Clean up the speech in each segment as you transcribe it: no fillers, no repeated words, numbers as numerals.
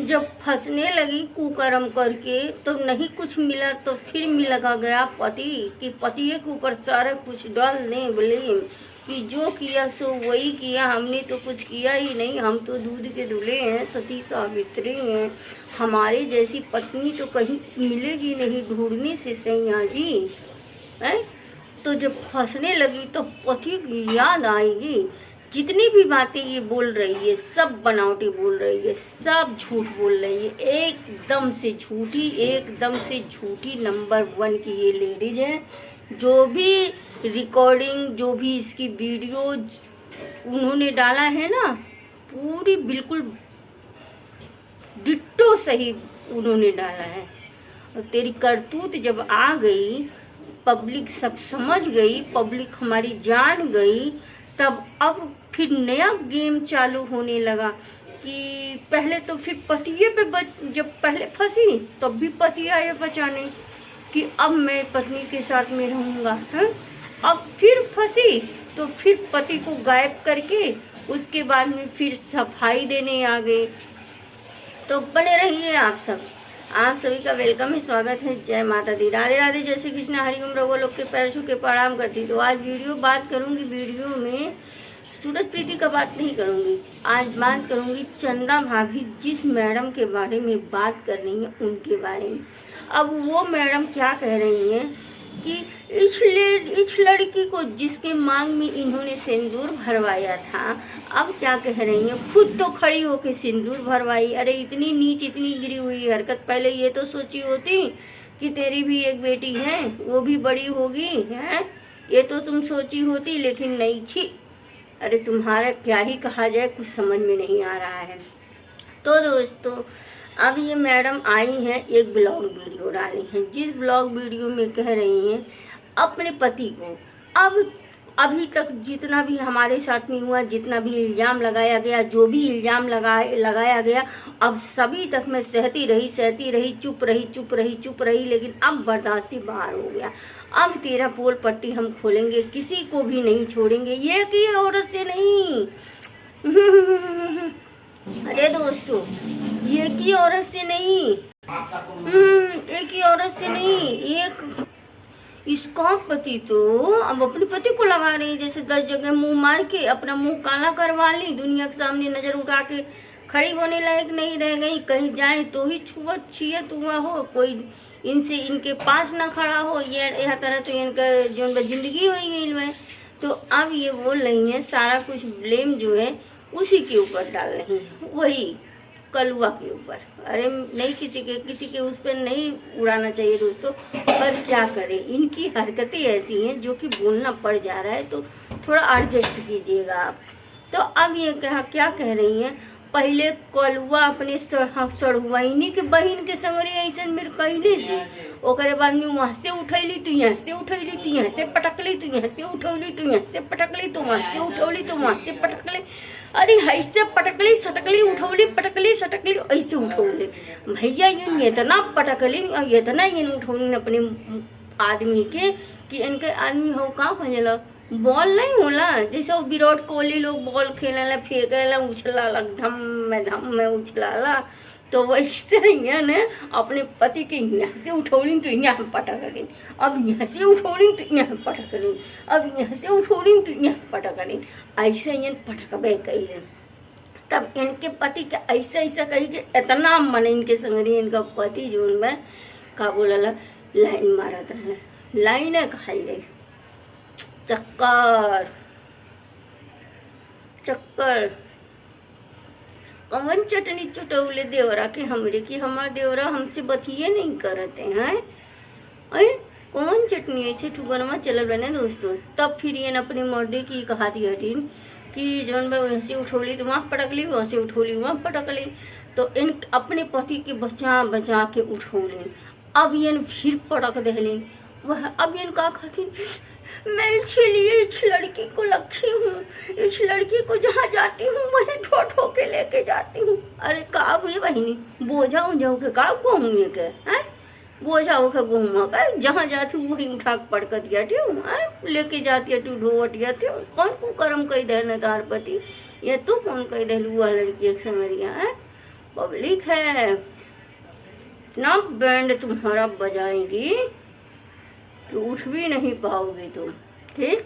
जब फंसने लगी कुकर्म करके तो नहीं कुछ मिला तो फिर मिलगा गया पति कि पति के ऊपर सारा कुछ डाल दें ब्लेम कि जो किया सो वही किया, हमने तो कुछ किया ही नहीं, हम तो दूध के दूल्हे हैं, सती सावित्री हैं, हमारे जैसी पत्नी तो कहीं मिलेगी नहीं ढूंढने से सैया जी है। तो जब फंसने लगी तो पति की याद आएगी। जितनी भी बातें ये बोल रही है सब बनावटी बोल रही है, सब झूठ बोल रही है, एकदम से झूठी, एकदम से झूठी नंबर 1 की ये लेडीज है। जो भी रिकॉर्डिंग, जो भी इसकी वीडियो उन्होंने डाला है ना, पूरी बिल्कुल डिट्टो सही उन्होंने डाला है। और तेरी करतूत जब आ गई, पब्लिक सब समझ गई, पब्लिक हमारी जान गई, तब अब फिर नया गेम चालू होने लगा कि पहले तो फिर पतिये पे जब पहले फंसी तब भी पति आए बचाने कि अब मैं पत्नी के साथ में रहूँगा, है। अब फिर फंसी तो फिर पति को गायब करके उसके बाद में फिर सफाई देने आ गए। तो बने रहिए आप सभी का वेलकम है, स्वागत है। जय माता दी, राधे राधे, जय श्री कृष्ण, हरिओम। रघुआ लोग के पैर छू के प्रणाम करती। तो आज बात करूंगी, वीडियो में सूरज प्रीति का बात नहीं करूंगी, आज बात करूंगी चंदा भाभी जिस मैडम के बारे में बात कर रही है उनके बारे में। अब वो मैडम क्या कह रही हैं कि इस लड़की को जिसके मांग में इन्होंने सिंदूर भरवाया था, अब क्या कह रही हैं, खुद तो खड़ी होके सिंदूर भरवाई। अरे इतनी नीच, इतनी गिरी हुई हरकत, पहले ये तो सोची होती कि तेरी भी एक बेटी है, वो भी बड़ी होगी, है, ये तो तुम सोची होती, लेकिन नहीं। छी, अरे तुम्हारा क्या ही कहा जाए, कुछ समझ में नहीं आ रहा है। तो दोस्तों, अब ये मैडम आई हैं, एक ब्लॉग वीडियो डाली है, जिस ब्लॉग वीडियो में कह रही हैं अपने पति को, अब अभी तक जितना भी हमारे साथ में हुआ, जितना भी इल्ज़ाम लगाया गया, जो भी इल्ज़ाम लगाया गया, अब सभी तक मैं सहती रही, चुप रही, लेकिन अब बर्दाश्त से बाहर हो गया। अब तेरा पोल पट्टी हम खोलेंगे, किसी को भी नहीं छोड़ेंगे, ये कि औरत से नहीं। अरे दोस्तों, ये की औरत से नहीं, एक ही औरत से नहीं, एक इसका पति तो अब अपने पति को लगा रही है, जैसे 10 जगह मुंह मार के अपना मुंह काला करवा ली, दुनिया के सामने नजर उठा के खड़ी होने लायक नहीं रह गई। कहीं जाए तो ही छुअत हुआ हो, कोई इनके पास ना खड़ा हो, ये यह तरह तो इनका जो जिंदगी हो गई है। तो अब ये बोल रही है सारा कुछ ब्लेम जो है उसी के ऊपर डाल रही है, वही कलुआ के ऊपर। अरे नहीं, किसी के उस पर नहीं उड़ाना चाहिए दोस्तों, पर क्या करें, इनकी हरकतें ऐसी हैं जो कि बोलना पड़ जा रहा है, तो थोड़ा एडजस्ट कीजिएगा आप। तो अब ये क्या कह रही हैं, पहले कलुआ अपने सड़ुआइनी के बहन के संगरे ऐसे मेरे कहले से, ओकरे बाद में वहाँ से उठैली तो यहाँ से उठैली, तो यहाँ से पटकली, तो यहाँ से उठौली, तो यहाँ से पटकली, तो वहाँ से उठौली, तो वहाँ से पटकली। अरे ऐसे पटकली सटकली, उठौली पटकली सटकली, ऐसे उठौली भैया, ये इतना पटकली, इतना ये उठौली अपने आदमी के कि इनके आदमी हो का भजला बॉल नहीं होला, जैसे वो विराट कोहली लोग बॉल खेलेला, फेंकेला, उछलाला, धम में उछलाला, तो वैसे यहाँ ने अपने पति के यहाँ से उठौली तो यहाँ पटक ली, अब यहाँ से उठौली तो यहाँ पटक ली, अब यहाँ से उठौली तो यहाँ पटक ली, ऐसे ये पटकबे कैले। तब इनके पति के ऐसा कही कि इतना मन इनके संगरी, इनका पति जो में का बोला लाइन मारत रहे, लाइन खाई गई, चक्कर कौन चटनी चुटौले देवरा के हमरे की, हमार देवरा हमसे बतिये नहीं करते हैं, अरे कौन चटनी ऐसे ठुकरमा चल बने दोस्तों। तब फिर ये अपनी मर्दे की कहा दी हटीन कि जौन भाई वहाँ से उठौली तो वहाँ पटक ली, वहाँ से उठौली वहाँ पटक ली, तो इन अपने पति के बचा के उठौली। अब ये फिर पटक दहलीन वह, अब ये का खाती, मैं इसलिए इस लड़की को रखी हूँ, इस लड़की को जहाँ जाती हूँ वहीं ठो के लेके जाती हूँ। अरे का भी बहनी, बोझा उझा के का घूमिए के हैं, बोझा होकर घूमा का, जहाँ जाती हूँ वहीं उठा के पटक जाती हूँ, लेके जाती है तू ढोवट जाती हूँ। कौन को कर्म कही दे न तार पति, ये तू कौन कही दे लुआ लड़की एक समरिया है, पब्लिक है, इतना बैंड तुम्हारा बजाएंगी तो उठ भी नहीं पाओगे तुम। ठीक,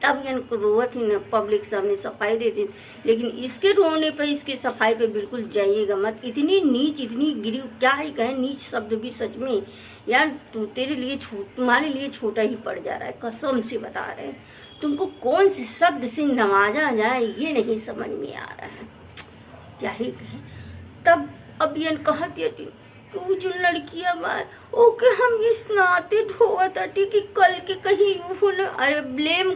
तब इनको रोवत ही न पब्लिक सामने सफाई देती, लेकिन इसके रोने पे, इसके सफाई पे बिल्कुल जाइएगा मत। इतनी नीच, इतनी गिरी, क्या ही कहें, नीच शब्द भी सच में यार तेरे लिए तुम्हारे लिए छोटा ही पड़ जा रहा है, कसम से बता रहे हैं। तुमको कौन से शब्द से नवाजा जाए ये नहीं समझ में आ रहा है, क्या ही कहें। तब अब ये कहती तो जो लड़कियां ओके हम ये सुनाते धोआ था कि कल के कहीं अरे ब्लेम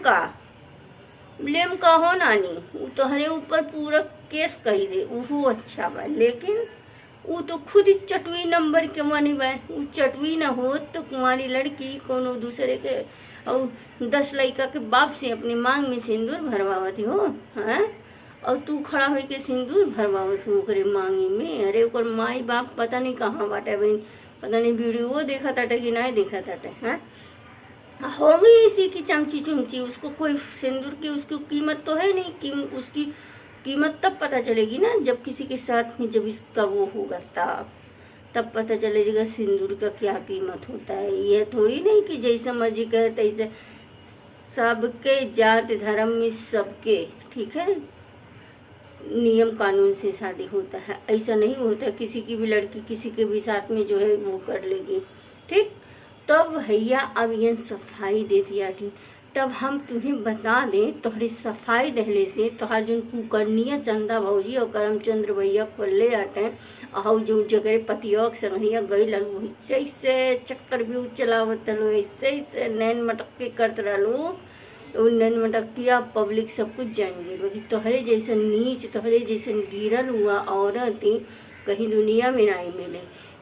का हो नानी, वो तोहरे ऊपर पूरा केस कही दे, वो अच्छा बा, लेकिन वो तो खुद ही चटवी नंबर के मानी बा। वो चटवी ना हो तो कुंवारी लड़की कोनो दूसरे के और 10 लड़का के बाप से अपनी मांग में सिंदूर भरवावती हो, हैं? और तू खड़ा हो के सिंदूर भरवावत हो ओकरे मांगी में। अरे ओकर माई बाप पता नहीं कहाँ बाटे बहन, पता नहीं वीडियो देखा ताटे कि नहीं देखा ताटे, हैं? हो गई इसी की चमची चुमची, उसको कोई सिंदूर की उसकी कीमत तो है नहीं। उसकी कीमत तब पता चलेगी ना जब किसी के साथ में जब इसका वो होगा तब पता चलेगा सिंदूर का क्या कीमत होता है। ये थोड़ी नहीं कि जैसा मर्जी कहे तैसे, सबके जात धर्म में सबके, ठीक है, नियम कानून से शादी होता है। ऐसा नहीं होता किसी की भी लड़की किसी के भी साथ में जो है वो कर लेगी। ठीक, तब भैया अब ये सफाई दे दिया कि तब हम तुम्हें बता दें तोहरी सफाई दहले से तोहार जो कुकर्निया चंदा भौजी और करमचंद्र भैया खोले आटे और जो जगह पतियों के संगरिया गई ललू ऐसे चक्कर भी चलावत लो, ऐसे नैन मटक के करते रहलू, नैन मटकिया पब्लिक सब कुछ जान गई। तोहरे जैसे नीच, तोहरे जैसे गिरल हुआ औरत कहीं दुनिया में नहीं मिले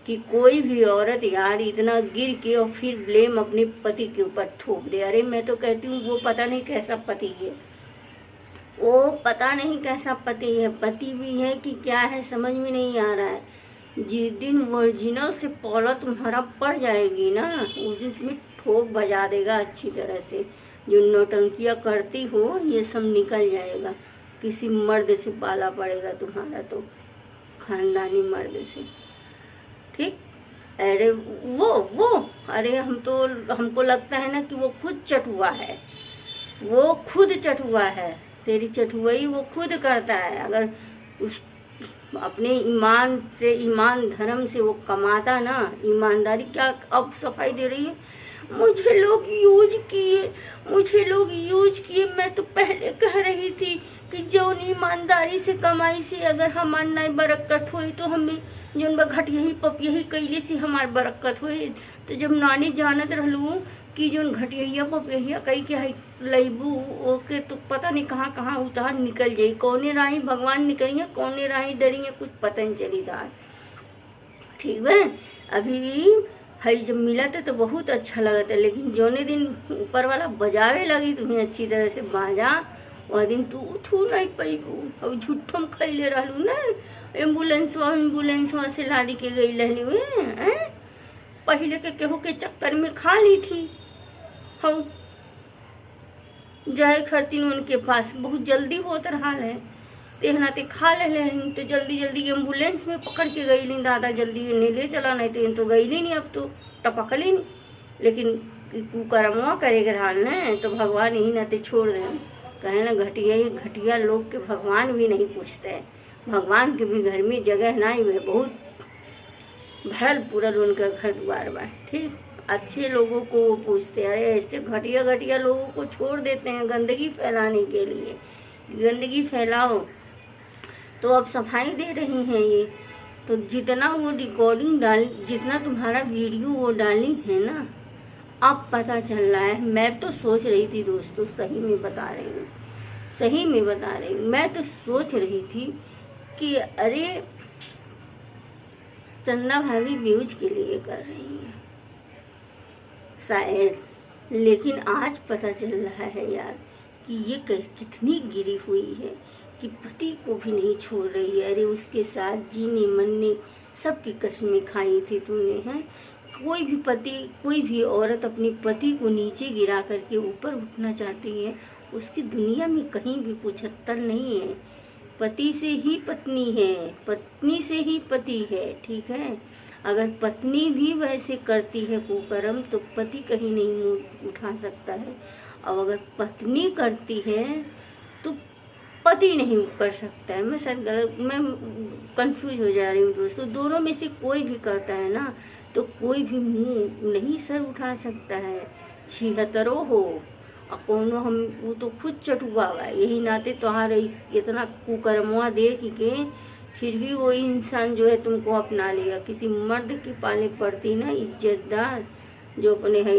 कि कोई भी औरत यार इतना गिर के और फिर ब्लेम अपने पति के ऊपर थोप दे। अरे मैं तो कहती हूँ वो पता नहीं कैसा पति है, वो पता नहीं कैसा पति है, पति भी है कि क्या है समझ में नहीं आ रहा है। जिस दिन वर्जिनल से पौला तुम्हारा पड़ जाएगी ना उस दिन तुम्हें ठोक बजा देगा अच्छी तरह से। जो नौटंकियाँ करती हो ये सब निकल जाएगा, किसी मर्द से पाला पड़ेगा तुम्हारा तो, खानदानी मर्द से। ठीक, अरे वो अरे हमको लगता है ना कि वो खुद चटुआ है, वो खुद चटुआ है, तेरी चटुआई वो खुद करता है। अगर उस अपने ईमान से, ईमान धर्म से वो कमाता ना, ईमानदारी क्या अब सफाई दे रही है, मुझे लोग यूज किए। मैं तो पहले कह रही थी कि जौन ईमानदारी से कमाई से अगर हमार नहीं बरकत हुई तो हमें जौन घटिया पपिया कैले से हमार बरकत हुई। तो जब नानी जानत रहलू कि जौन घटिया पपिया कई के लैबू ओके तो पता नहीं कहाँ कहाँ उतार निकल जाई, कौने राही भगवान निकली है, कौने राही डरी है, कुछ पता नहीं चली दार। ठीक है, अभी हई जब मिला था तो बहुत अच्छा लगा था, लेकिन जौने दिन ऊपर वाला बजावे लगी तुम्हें अच्छी तरह से बाजा, वह दिन तू उठू नहीं पैबू। अब झूठो में खैले रहलू ना, एम्बुलेंसवा से लादी के गई रहली हुए, पहले के केहू के चक्कर में खा ली थी। हम जाए खरतीन उनके पास बहुत जल्दी होत रहा है, तेहना ते खा ले तो जल्दी एम्बुलेंस में पकड़ के गई ली, दादा जल्दी नहीं ले चला, नहीं तो गई नहीं, अब तो टपक ली नहीं। लेकिन कुकर्मवा करेगा रहा न तो भगवान ही ना ते छोड़ दे। कहे ना घटिया लोग के भगवान भी नहीं पूछते हैं, भगवान के भी घर में जगह नहीं है, बहुत भरल पूरल उनका घर द्वार बा। ठीक, अच्छे लोगों को वो पूछते हैं, अरे ऐसे घटिया लोगों को छोड़ देते हैं गंदगी फैलाने के लिए। गंदगी फैलाओ तो अब सफाई दे रही हैं ये, तो जितना वो रिकॉर्डिंग डाली, जितना तुम्हारा वीडियो वो डाली है ना, अब पता चल रहा है। मैं तो सोच रही थी दोस्तों, सही में बता रही हूँ, मैं तो सोच रही थी कि अरे चंदा भाभी व्यूज के लिए कर रही है शायद, लेकिन आज पता चल रहा है यार कि ये कितनी गिरी हुई है कि पति को भी नहीं छोड़ रही है। अरे उसके साथ जीने मरने सबकी कसमें खाई थी तूने, हैं? कोई भी औरत अपने पति को नीचे गिरा करके ऊपर उठना चाहती है, उसकी दुनिया में कहीं भी 75 नहीं है पति से ही पत्नी है, पत्नी से ही पति है, ठीक है। अगर पत्नी भी वैसे करती है कुकर्म तो पति कहीं नहीं मुंह उठा सकता है, और अगर पत्नी करती है तो पति नहीं कर सकता है। मैं शायद गलत, मैं कंफ्यूज हो जा रही हूँ दोस्तों। दोनों में से कोई भी करता है ना तो कोई भी मुंह नहीं सर उठा सकता है, छिहत्तरों हो और कोनो हम, वो तो खुद चटुआ हुआ है। यही नाते तुम्हारे इतना कुकर्मवा देख के फिर भी वो इंसान जो है तुमको अपना लिया। किसी मर्द की पाले पड़ती ना इज्जतदार, जो अपने है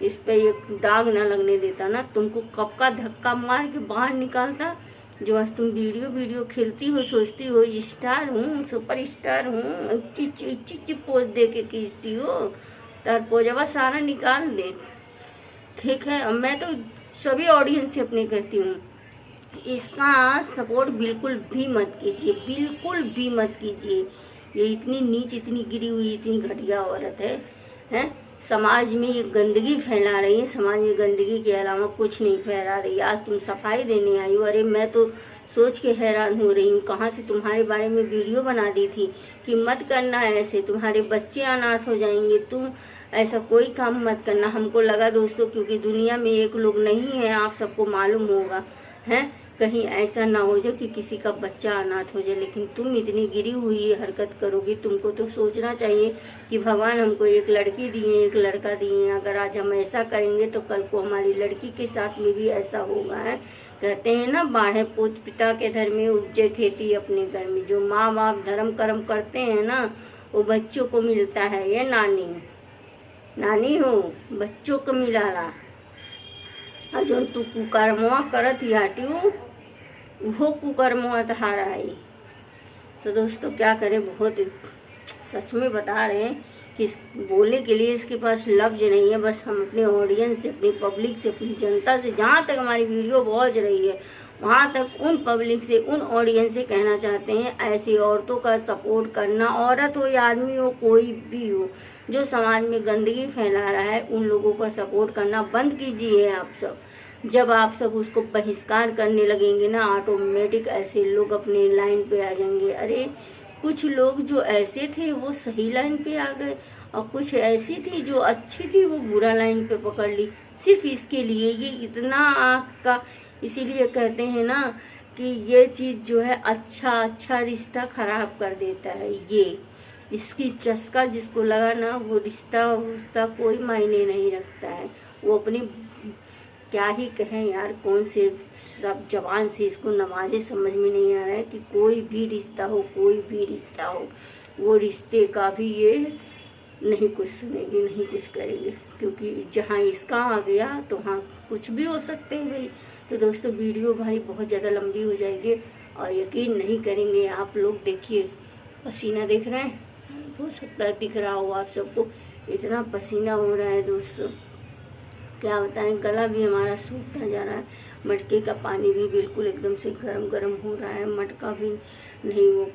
इस पे एक दाग ना लगने देता ना, तुमको कब का धक्का मार के बाहर निकालता। जो आज तुम वीडियो खेलती हो, सोचती हो स्टार हूँ, सुपर स्टार हूँ, इच्ची पोज दे के खींचती हो, तार पोजवा सारा निकाल दे, ठीक है। अब मैं तो सभी ऑडियंस से अपने कहती हूँ, इसका सपोर्ट बिल्कुल भी मत कीजिए, बिल्कुल भी मत कीजिए। ये इतनी नीच, इतनी गिरी हुई, इतनी घटिया औरत है। समाज में ये गंदगी फैला रही है, समाज में गंदगी के अलावा कुछ नहीं फैला रही। आज तुम सफाई देने आई हो। अरे मैं तो सोच के हैरान हो रही हूँ, कहाँ से तुम्हारे बारे में वीडियो बना दी थी कि मत करना ऐसे, तुम्हारे बच्चे अनाथ हो जाएंगे, तुम ऐसा कोई काम मत करना। हमको लगा दोस्तों, क्योंकि दुनिया में एक लोग नहीं है, आप सबको मालूम होगा, है कहीं ऐसा ना हो जाए कि किसी का बच्चा अनाथ हो जाए। लेकिन तुम इतनी गिरी हुई हरकत करोगी, तुमको तो सोचना चाहिए कि भगवान हमको एक लड़की दिए, एक लड़का दिए। अगर आज हम ऐसा करेंगे तो कल को हमारी लड़की के साथ में भी ऐसा होगा, है। कहते हैं ना, बाढ़े पूत पिता के घर में उपजे खेती अपने घर में। जो माँ बाप धर्म कर्म करते हैं ना, वो बच्चों को मिलता है। ये नानी हो, बच्चों को मिलाला। और जो तू कुकर्मवा करत हटियो, वो कुकर्मवा तहारा है। तो दोस्तों क्या करें, बहुत सच में बता रहे हैं कि बोलने के लिए इसके पास लफ्ज नहीं है। बस हम अपने ऑडियंस से, अपनी पब्लिक से, अपनी जनता से, जहाँ तक हमारी वीडियो पहुँच रही है वहाँ तक उन पब्लिक से, उन ऑडियंस से कहना चाहते हैं, ऐसी औरतों का सपोर्ट करना, औरत हो या आदमी हो, कोई भी हो, जो समाज में गंदगी फैला रहा है, उन लोगों का सपोर्ट करना बंद कीजिए आप सब। जब आप सब उसको बहिष्कार करने लगेंगे ना, ऑटोमेटिक ऐसे लोग अपने लाइन पे आ जाएंगे। अरे कुछ लोग जो ऐसे थे वो सही लाइन पे आ गए, और कुछ ऐसी थी जो अच्छी थी वो बुरा लाइन पे पकड़ ली, सिर्फ इसके लिए। ये इतना आँख का, इसीलिए कहते हैं ना कि ये चीज़ जो है अच्छा रिश्ता खराब कर देता है। ये इसकी चस्का जिसको लगा ना, वो रिश्ता कोई मायने नहीं रखता है। वो अपनी क्या ही कहें यार, कौन से सब जबान से इसको नवाजे, समझ में नहीं आ रहा है कि कोई भी रिश्ता हो, वो रिश्ते का भी ये नहीं कुछ सुनेगी, नहीं कुछ करेंगे, क्योंकि जहाँ इसका आ गया तो वहाँ कुछ भी हो सकते हैं भाई। तो दोस्तों वीडियो भाई बहुत ज़्यादा लंबी हो जाएगी, और यकीन नहीं करेंगे आप लोग। देखिए पसीना देख रहे हैं, हो सकता है दिख रहा हो आप सबको, इतना पसीना हो रहा है दोस्तों, क्या बताएं। गला भी हमारा सूखता जा रहा है, मटके का पानी भी बिल्कुल एकदम से गरम हो रहा है, मटका भी नहीं, वो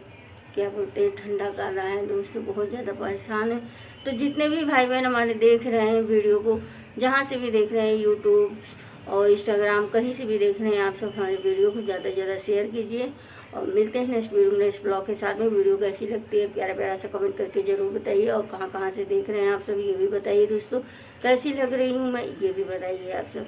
क्या बोलते हैं, ठंडा कर रहा है दोस्तों। बहुत ज़्यादा परेशान है। तो जितने भी भाई बहन हमारे देख रहे हैं वीडियो को, जहाँ से भी देख रहे हैं, यूट्यूब और इंस्टाग्राम, कहीं से भी देख रहे हैं, आप सब हमारे वीडियो को ज़्यादा से ज़्यादा शेयर कीजिए। और मिलते हैं नेक्स्ट वीडियो, नेक्स्ट ब्लॉग के साथ में। वीडियो कैसी लगती है प्यारा सा कमेंट करके ज़रूर बताइए, और कहाँ से देख रहे हैं आप सब ये भी बताइए दोस्तों। कैसी लग रही हूँ मैं, ये भी बताइए आप सब।